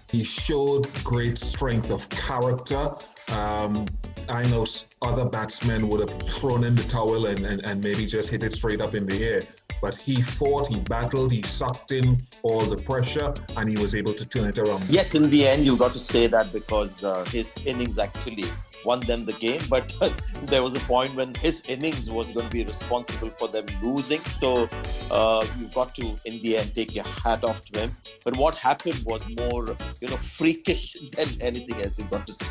He showed great strength of character. I know other batsmen would have thrown in the towel and maybe just hit it straight up in the air. But he fought, he battled, he sucked in all the pressure, and he was able to turn it around. Yes, in the end, you got to say that because his innings actually won them the game. But there was a point when his innings was going to be responsible for them losing. So you've got to, in the end, take your hat off to him. But what happened was more, freakish than anything else, you've got to say.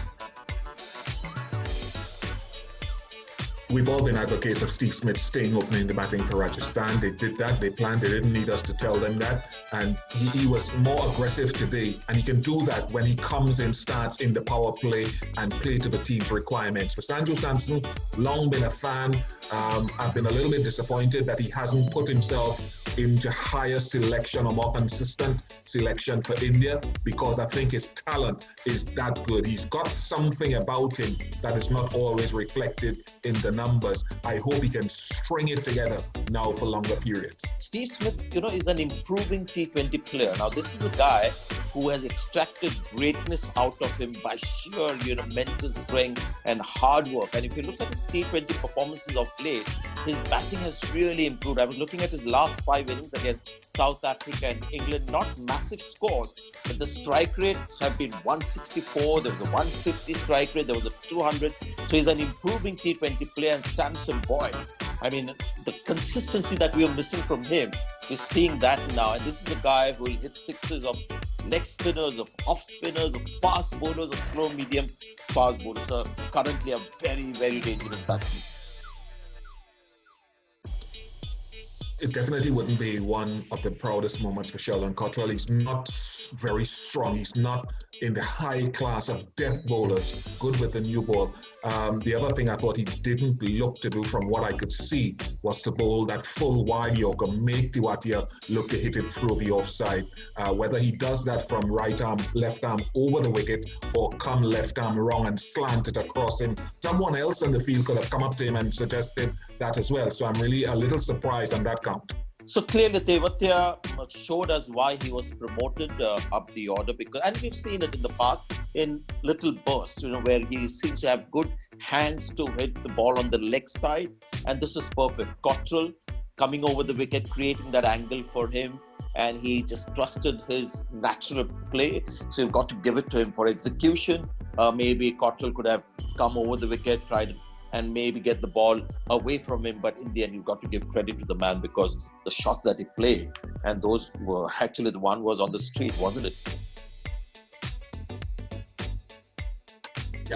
We've all been advocates of Steve Smith staying opening the batting for Rajasthan. They did that, they planned, they didn't need us to tell them that. And he was more aggressive today. And he can do that when he comes in, starts in the power play and play to the team's requirements. For Sanju Samson, long been a fan. I've been a little bit disappointed that he hasn't put himself into higher selection or more consistent selection for India, because I think his talent is that good. He's got something about him that is not always reflected in the numbers. I hope he can string it together now for longer periods. Steve Smith, is an improving T20 player. Now, this is a guy who has extracted greatness out of him by sheer, mental strength and hard work. And if you look at his T20 performances of late, his batting has really improved. I was looking at his last 5 innings against South Africa and England, not massive scores, but the strike rates have been 164, there was a 150 strike rate, there was a 200. So he's an improving T20 player, and Samson, boy, the consistency that we are missing from him, we're seeing that now. And this is a guy who will hit sixes of leg spinners, of off spinners, of fast bowlers, of slow, medium, fast bowlers. So currently a very, very dangerous batsman. It definitely wouldn't be one of the proudest moments for Sheldon Cottrell. He's not very strong. He's not in the high class of death bowlers, good with the new ball. The other thing I thought he didn't look to do, from what I could see, was to bowl that full wide Yorker, make TEWATIA look to hit it through the offside. Whether he does that from right arm, left arm over the wicket, or come left arm wrong and slant it across him, someone else on the field could have come up to him and suggested that as well. So I'm really a little surprised on that count. So clearly, TEWATIA showed us why he was promoted up the order, and we've seen it in the past in little bursts, where he seems to have good hands to hit the ball on the leg side, and this is perfect. Cottrell coming over the wicket, creating that angle for him, and he just trusted his natural play. So you've got to give it to him for execution. Maybe Cottrell could have come over the wicket, tried and maybe get the ball away from him. But in the end, you've got to give credit to the man, because the shots that he played, and those were actually, the one was on the street, wasn't it?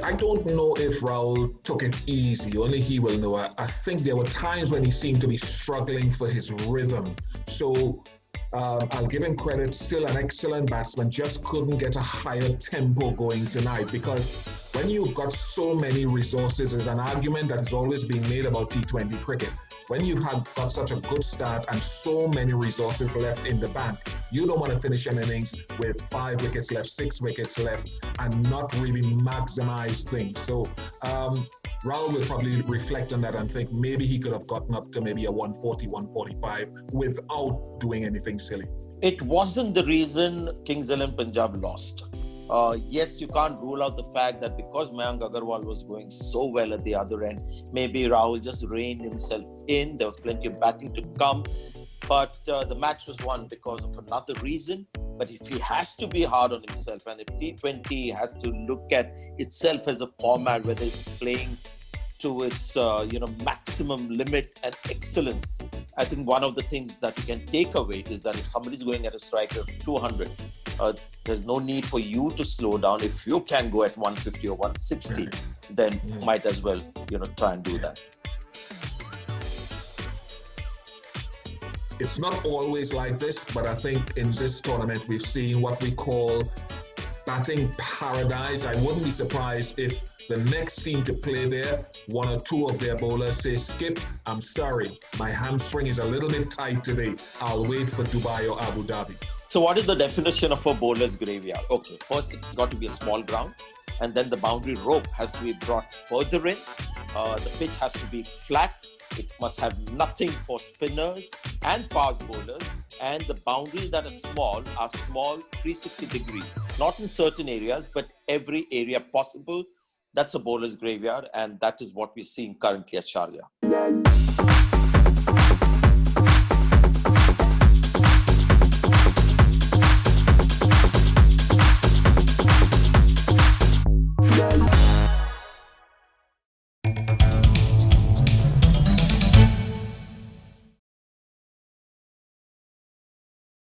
I don't know if Rahul took it easy. Only he will know. I think there were times when he seemed to be struggling for his rhythm. So I'll give him credit. Still an excellent batsman. Just couldn't get a higher tempo going tonight, because when you've got so many resources, there's an argument that is always being made about T20 cricket. When you've got such a good start and so many resources left in the bank, you don't want to finish an innings with 5 wickets left, 6 wickets left, and not really maximize things. So Rahul will probably reflect on that and think maybe he could have gotten up to maybe a 140, 145 without doing anything silly. It wasn't the reason Kings and Punjab lost. Yes, you can't rule out the fact that because Mayank Agarwal was going so well at the other end, maybe Rahul just reined himself in. There was plenty of batting to come, but the match was won because of another reason. But if he has to be hard on himself, and if T20 has to look at itself as a format, whether it's playing to its maximum limit and excellence, I think one of the things that you can take away is that if somebody's going at a strike of 200, there's no need for you to slow down. If you can go at 150 or 160, then might as well, try and do that. It's not always like this, but I think in this tournament we've seen what we call batting paradise. I wouldn't be surprised if the next team to play there, 1 or 2 of their bowlers say, "Skip, I'm sorry, my hamstring is a little bit tight today. I'll wait for Dubai or Abu Dhabi." So what is the definition of a bowler's graveyard? Okay, first it's got to be a small ground, and then the boundary rope has to be brought further in. The pitch has to be flat. It must have nothing for spinners and fast bowlers, and the boundaries that are small 360 degrees. not in certain areas, but every area possible. That's a bowler's graveyard, and that is what we're seeing currently at Sharjah.